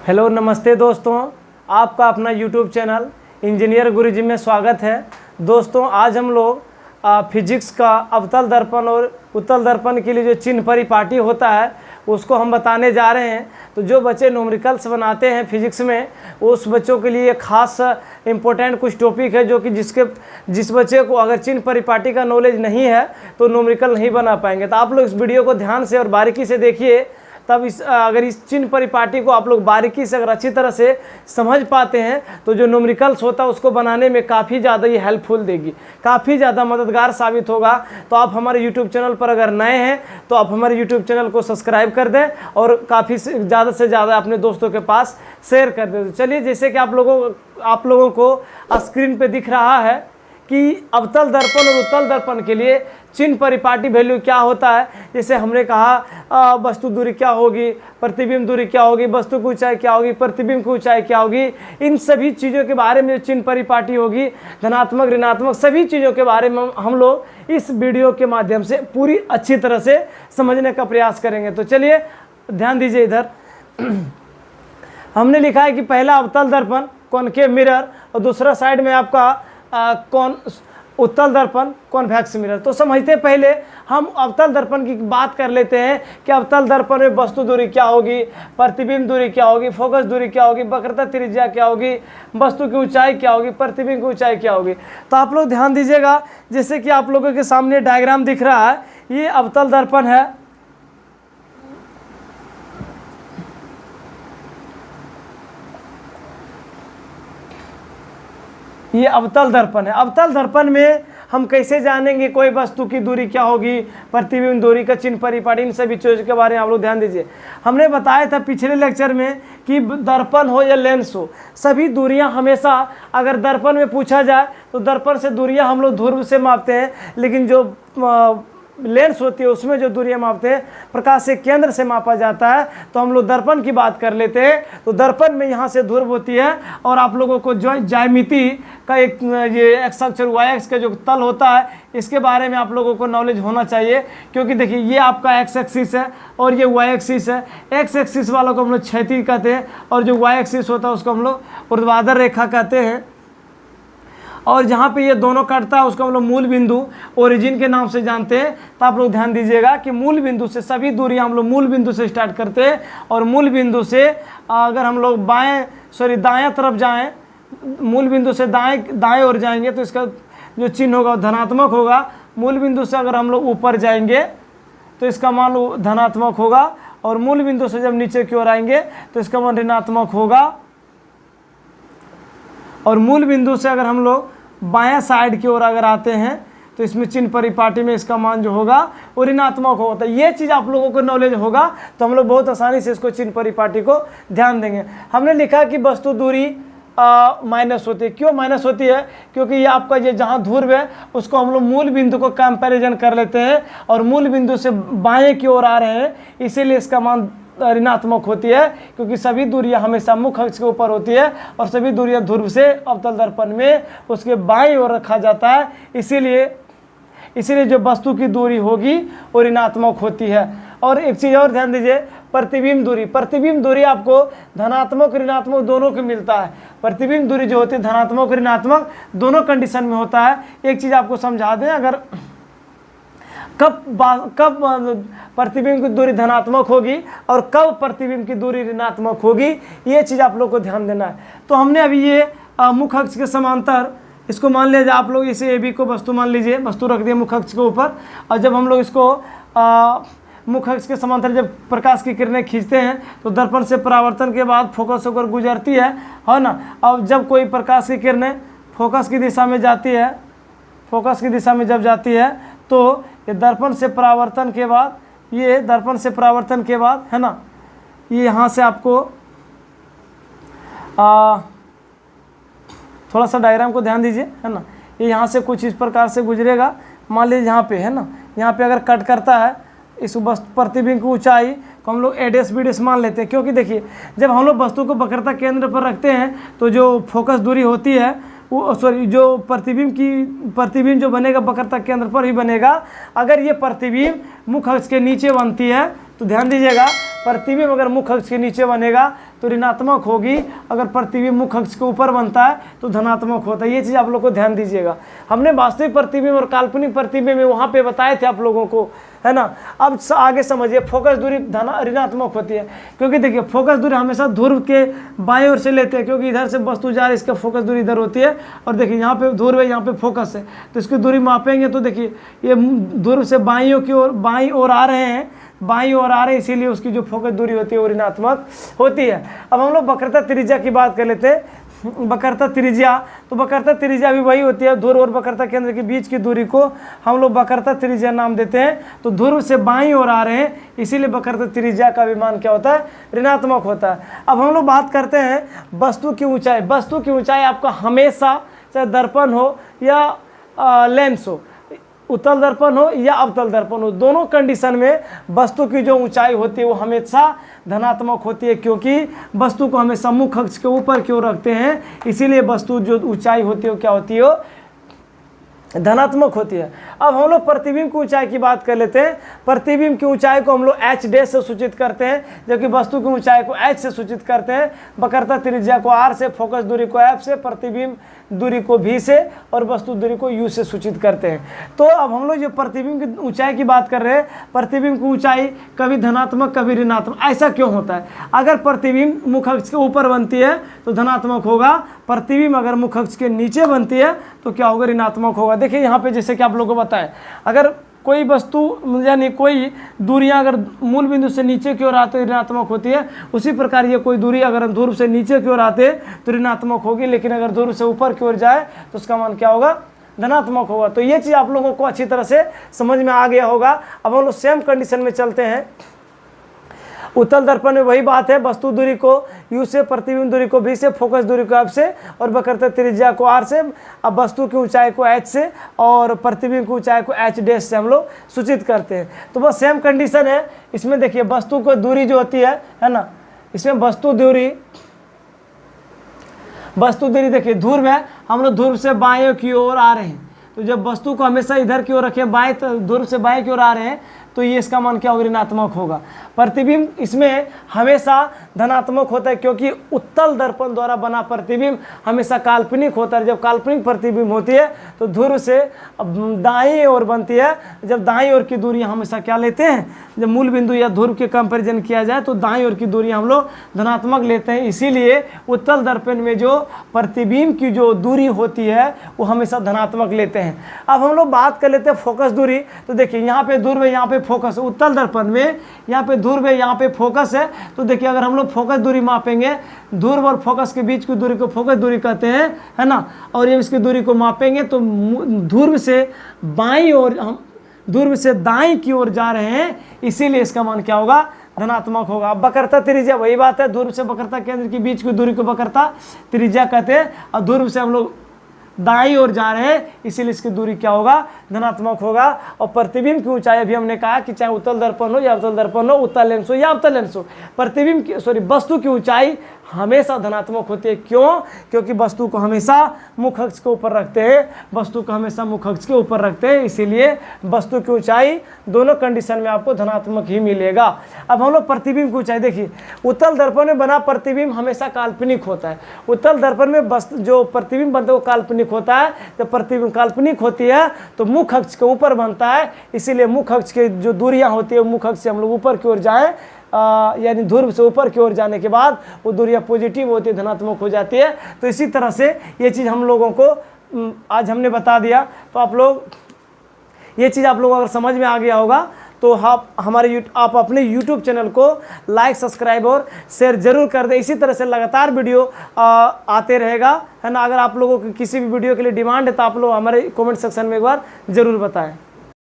Hello नमस्ते दोस्तों, आपका अपना यूट्यूब चैनल इंजीनियर गुरुजी में स्वागत है। दोस्तों आज हम लोग फिजिक्स का अवतल दर्पण और उत्तल दर्पण के लिए जो चिन्ह परिपाटी होता है उसको हम बताने जा रहे हैं। तो जो बच्चे न्यूमेरिकल्स बनाते हैं फिजिक्स में, उस बच्चों के लिए खास इम्पोर्टेंट कुछ टॉपिक है जो कि जिस बच्चे को अगर चिन्ह परिपाटी का नॉलेज नहीं है तो न्यूमेरिकल नहीं बना पाएंगे। तो आप लोग इस वीडियो को ध्यान से और बारीकी से देखिए, तब अगर इस चिन्ह परिपाटी को आप लोग बारीकी से अगर अच्छी तरह से समझ पाते हैं तो जो न्यूमेरिकल्स होता है उसको बनाने में काफ़ी ज़्यादा ये हेल्पफुल देगी, काफ़ी ज़्यादा मददगार साबित होगा। तो आप हमारे यूट्यूब चैनल पर अगर नए हैं तो आप हमारे यूट्यूब चैनल को सब्सक्राइब कर दें और काफ़ी ज़्यादा से ज़्यादा अपने दोस्तों के पास शेयर कर दें। तो चलिए, जैसे कि आप लोगों को स्क्रीन पर दिख रहा है कि अवतल दर्पण और उत्तल दर्पण के लिए चिन्ह परिपाटी वैल्यू क्या होता है। जैसे हमने कहा वस्तु दूरी क्या होगी, प्रतिबिंब दूरी क्या होगी, वस्तु की ऊंचाई क्या होगी, प्रतिबिंब की ऊंचाई क्या होगी, इन सभी चीज़ों के बारे में जो चिन्ह परिपाटी होगी, धनात्मक ऋणात्मक सभी चीज़ों के बारे में हम लोग इस वीडियो के माध्यम से पूरी अच्छी तरह से समझने का प्रयास करेंगे। तो चलिए ध्यान दीजिए, इधर हमने लिखा है कि पहला अवतल दर्पण कॉनकेव मिरर और दूसरा साइड में आपका उत्तल दर्पण कॉन्वेक्स मिरर। तो समझते पहले हम अवतल दर्पण की बात कर लेते हैं कि अवतल दर्पण में वस्तु दूरी क्या होगी, प्रतिबिंब दूरी क्या होगी, फोकस दूरी क्या होगी, वक्रता त्रिज्या क्या होगी, वस्तु की ऊंचाई क्या होगी, प्रतिबिंब की ऊंचाई क्या होगी। तो आप लोग ध्यान दीजिएगा, जैसे कि आप लोगों के सामने डायग्राम दिख रहा है, ये अवतल दर्पण है। ये अवतल दर्पण है। अवतल दर्पण में हम कैसे जानेंगे कोई वस्तु की दूरी क्या होगी, प्रतिबिंब दूरी का चिन्ह परिपाटी, इन सभी चीज़ों के बारे में आप लोग ध्यान दीजिए। हमने बताया था पिछले लेक्चर में कि दर्पण हो या लेंस हो, सभी दूरियां हमेशा अगर दर्पण में पूछा जाए तो दर्पण से दूरियां हम लोग ध्रुव से मापते हैं, लेकिन जो लेंस होती है उसमें जो दूरियां मापते हैं प्रकाश से केंद्र से मापा जाता है। तो हम लोग दर्पण की बात कर लेते हैं। तो दर्पण में यहाँ से ध्रुव होती है और आप लोगों को जो ज्यामिति का एक ये एक्स अक्ष और वाई अक्ष का जो तल होता है इसके बारे में आप लोगों को नॉलेज होना चाहिए, क्योंकि देखिए ये आपका एक्स एक्सिस है और ये वाई एक्सिस है। एक्स एक्सिस वालों को हम लोग क्षैतिज कहते हैं और जो वाई एक्सिस होता है उसको हम लोग ऊर्ध्वाधर रेखा कहते हैं। और जहाँ पे ये दोनों कटता है उसको हम लोग मूल बिंदु ओरिजिन के नाम से जानते हैं। तो आप लोग ध्यान दीजिएगा कि मूल बिंदु से सभी दूरी हम लोग मूल बिंदु से स्टार्ट करते हैं और मूल बिंदु से अगर हम लोग दाएं तरफ जाएं, मूल बिंदु से दाएं ओर जाएंगे तो इसका जो चिन्ह होगा धनात्मक होगा। मूल बिंदु से अगर हम लोग ऊपर जाएंगे तो इसका मान धनात्मक होगा और मूल बिंदु से जब नीचे की ओर आएंगे तो इसका मान ऋणात्मक होगा। और मूल बिंदु से अगर हम लोग बायां साइड की ओर अगर आते हैं तो इसमें चिन्ह परिपाटी में इसका मान जो होगा वो ऋणात्मक होता है। ये चीज़ आप लोगों को नॉलेज होगा तो हम लोग बहुत आसानी से इसको चिन्ह परिपाटी को ध्यान देंगे। हमने लिखा कि वस्तु दूरी माइनस होती है। क्यों माइनस होती है? क्योंकि ये आपका ये जहाँ ध्रुव है उसको हम लोग मूल बिंदु को कंपैरिजन कर लेते हैं और मूल बिंदु से बाएं की ओर आ रहे हैं, इसीलिए इसका मान ऋणात्मक होती है, क्योंकि सभी दूरियां हमेशा मुख्य अक्ष के ऊपर होती है और सभी दूरियां ध्रुव से अवतल दर्पण में उसके बाईं ओर रखा जाता है। इसीलिए जो वस्तु की दूरी होगी वो ऋणात्मक होती है। और एक चीज़ और ध्यान दीजिए, प्रतिबिंब दूरी आपको धनात्मक ऋणात्मक दोनों को मिलता है। प्रतिबिंब दूरी जो होती है धनात्मक ऋणात्मक दोनों कंडीशन में होता है। एक चीज़ आपको समझा दें, अगर कब प्रतिबिंब की दूरी धनात्मक होगी और कब प्रतिबिंब की दूरी ऋणात्मक होगी, ये चीज़ आप लोग को ध्यान देना है। तो हमने अभी ये मुख्य अक्ष के समांतर इसको मान लिया जाए, आप लोग इसे ए बी को वस्तु मान लीजिए, वस्तु रख दिए मुख्य अक्ष के ऊपर। और जब हम लोग इसको मुख्य अक्ष के समांतर जब प्रकाश की किरणें खींचते हैं तो दर्पण से परावर्तन के बाद फोकस होकर गुजरती है ना। अब जब कोई प्रकाश की किरणें फोकस की दिशा में जाती है, फोकस की दिशा में जब जाती है तो ये दर्पण से परावर्तन के बाद है ना, ये यहाँ से आपको थोड़ा सा डायग्राम को ध्यान दीजिए, है ना। ये यहाँ से कुछ इस प्रकार से गुजरेगा, मान लीजिए यहाँ पे है ना, यहाँ पे अगर कट करता है इस प्रतिबिंब की ऊंचाई को हम लोग एडेस बीडेस मान लेते हैं, क्योंकि देखिए जब हम लोग वस्तु को वक्रता केंद्र पर रखते हैं तो जो फोकस दूरी होती है वो जो प्रतिबिंब जो बनेगा वक्रता केंद्र पर ही बनेगा। अगर ये प्रतिबिंब मुख्य अक्ष के नीचे बनती है तो ध्यान दीजिएगा, प्रतिबिंब अगर मुख्य अक्ष के नीचे बनेगा तो ऋणात्मक होगी, अगर प्रतिबिंब मुख्य अक्ष के ऊपर बनता है तो धनात्मक होता है। ये चीज़ आप लोग को ध्यान दीजिएगा। हमने वास्तविक प्रतिबिंब और काल्पनिक प्रतिबिंब में वहाँ पे बताए थे आप लोगों को, है ना। अब आगे समझिए, फोकस दूरी ऋणात्मक होती है, क्योंकि देखिए फोकस दूरी हमेशा ध्रुव के बाईं ओर से लेते हैं, क्योंकि इधर से वस्तु जा रही है, इसका फोकस दूरी इधर होती है। और देखिए यहाँ पे ध्रुव है, यहाँ पे फोकस है, तो इसकी दूरी मापेंगे तो देखिए ये ध्रुव से बाईं ओर आ रहे हैं, बाईं ओर आ रहे हैं, इसीलिए उसकी जो फोकस दूरी होती है वो ऋणात्मक होती है। अब हम लोग वक्रता त्रिज्या की बात कर लेते हैं। वक्रता त्रिज्या, तो वक्रता त्रिज्या भी वही होती है, ध्रुव और वक्रता केंद्र के बीच की दूरी को हम लोग वक्रता त्रिज्या नाम देते हैं। तो ध्रुव से बाईं ओर आ रहे हैं, इसीलिए वक्रता त्रिज्या का भी मान क्या होता है, ऋणात्मक होता है। अब हम लोग बात करते हैं वस्तु की ऊंचाई। वस्तु की ऊंचाई आपका हमेशा, चाहे दर्पण हो या लेंस हो, उत्तल दर्पण हो या अवतल दर्पण हो, दोनों कंडीशन में वस्तु की जो ऊंचाई होती है वो हमेशा धनात्मक होती है, क्योंकि वस्तु को हमेशा मुख्य अक्ष के ऊपर की ओर रखते हैं, इसीलिए वस्तु जो ऊंचाई होती है वो क्या होती है, धनात्मक होती है। अब हम लोग प्रतिबिंब की ऊंचाई की बात कर लेते हैं। प्रतिबिंब की ऊंचाई को हम लोग h डैश से सूचित करते हैं, जबकि वस्तु की ऊंचाई को h से सूचित करते हैं। वक्रता त्रिज्या को r से, फोकस दूरी को f से, प्रतिबिंब दूरी को v से और वस्तु दूरी को u से सूचित करते हैं। तो अब हम लोग जो प्रतिबिंब की ऊंचाई की बात कर रहे हैं, प्रतिबिंब की ऊंचाई कभी धनात्मक कभी ऋणात्मक, ऐसा क्यों होता है? अगर प्रतिबिंब मुख्य अक्ष के ऊपर बनती है तो धनात्मक होगा, प्रतिबिंब अगर मुख्य अक्ष के नीचे बनती है तो क्या होगा, ऋणात्मक होगा। देखिए यहाँ पे जैसे कि आप लोगों को बताएं, अगर कोई वस्तु यानी कोई दूरियां अगर मूल बिंदु से नीचे की ओर आते ऋणात्मक होती है, उसी प्रकार ये कोई दूरी अगर ध्रुव से नीचे की ओर आते तो ऋणात्मक होगी, लेकिन अगर ध्रुव से ऊपर की ओर जाए तो उसका मान क्या होगा, धनात्मक होगा। तो ये चीज़ आप लोगों को अच्छी तरह से समझ में आ गया होगा। अब हम लोग सेम कंडीशन में चलते हैं। उत्तल दर्पण में वही बात है, वस्तु दूरी को u से, प्रतिबिंब दूरी को v से, फोकस दूरी को f से और वक्रता त्रिज्या को r से। अब वस्तु की ऊंचाई को h से और प्रतिबिंब की ऊंचाई को h डैश से हम लोग सूचित करते हैं। तो बस सेम कंडीशन है। इसमें देखिए वस्तु को दूरी जो होती है ना, इसमें वस्तु दूरी देखिए ध्रुव है, हम लोग ध्रुव से बाएं की ओर आ रहे हैं, तो जब वस्तु को हमेशा इधर की ओर रखें, बाएं, तो ध्रुव से बाएं की ओर आ रहे हैं, तो ये इसका मान क्या होगा, ऋणात्मक होगा। प्रतिबिंब इसमें हमेशा धनात्मक होता है, क्योंकि उत्तल दर्पण द्वारा बना प्रतिबिंब हमेशा काल्पनिक होता है। जब काल्पनिक प्रतिबिंब होती है तो ध्रुव से दाईं ओर बनती है। जब दाईं ओर की दूरी हमेशा क्या लेते हैं, जब मूल बिंदु या ध्रुव के कंपैरिजन किया जाए तो दाईं ओर की दूरी हम लोग धनात्मक लेते हैं, इसीलिए उत्तल दर्पण में जो प्रतिबिंब की जो दूरी होती है वो हमेशा धनात्मक लेते हैं। अब हम लोग बात कर लेते हैं फोकस दूरी। तो देखिए यहाँ पे ध्रुव है, यहाँ पे फोकस है। उत्तल दर्पण में यहाँ पे ध्रुव है, यहाँ पे फोकस है। तो देखिए अगर हम लोग फोकस दूरी मापेंगे, ध्रुव और फोकस के बीच की दूरी को फोकस दूरी कहते हैं, है ना। और ये इसकी दूरी को मापेंगे तो ध्रुव से बाईं ओर, हम ध्रुव से दाईं की ओर जा रहे हैं, इसीलिए इसका मान क्या होगा, धनात्मक होगा। अब वक्रता त्रिज्या वही बात है, ध्रुव से वक्रता केंद्र के बीच की दूरी को वक्रता त्रिज्या कहते हैं, और ध्रुव से हम लोग दाईं ओर जा रहे हैं, इसीलिए इसकी दूरी क्या होगा, धनात्मक होगा। और प्रतिबिंब की ऊंचाई अभी हमने कहा कि चाहे उत्तल दर्पण हो या अवतल दर्पण हो, उत्तल लेंस हो या अवतल लेंस हो, प्रतिबिंब की वस्तु की ऊंचाई हमेशा धनात्मक होती है। क्यों? क्योंकि वस्तु को हमेशा मुख्य अक्ष के ऊपर रखते हैं, वस्तु को हमेशा मुख्य अक्ष के ऊपर रखते हैं, इसीलिए वस्तु की ऊंचाई दोनों कंडीशन में आपको धनात्मक ही मिलेगा। अब हम लोग प्रतिबिंब की ऊंचाई देखिए, उत्तल दर्पण में बना प्रतिबिंब हमेशा काल्पनिक होता है। उत्तल दर्पण में जो प्रतिबिंब बनता है वो काल्पनिक होता है। जब प्रतिबिंब काल्पनिक होती है तो मुख्य अक्ष के ऊपर बनता है, इसीलिए मुख्य अक्ष की जो दूरियां होती है मुख्य अक्ष से हम लोग ऊपर की ओर जाएं, यानी ध्रुव से ऊपर की ओर जाने के बाद वो दूरियां पॉजिटिव होती है, धनात्मक हो जाती है। तो इसी तरह से ये चीज़ हम लोगों को आज हमने बता दिया। तो आप लोग ये चीज़ आप लोगों को अगर समझ में आ गया होगा तो आप अपने YouTube चैनल को लाइक, सब्सक्राइब और शेयर जरूर कर दें। इसी तरह से लगातार वीडियो आते रहेगा, है ना। अगर आप लोगों को किसी भी वीडियो के लिए डिमांड है तो आप लोग हमारे कमेंट सेक्शन में एक बार ज़रूर बताएं।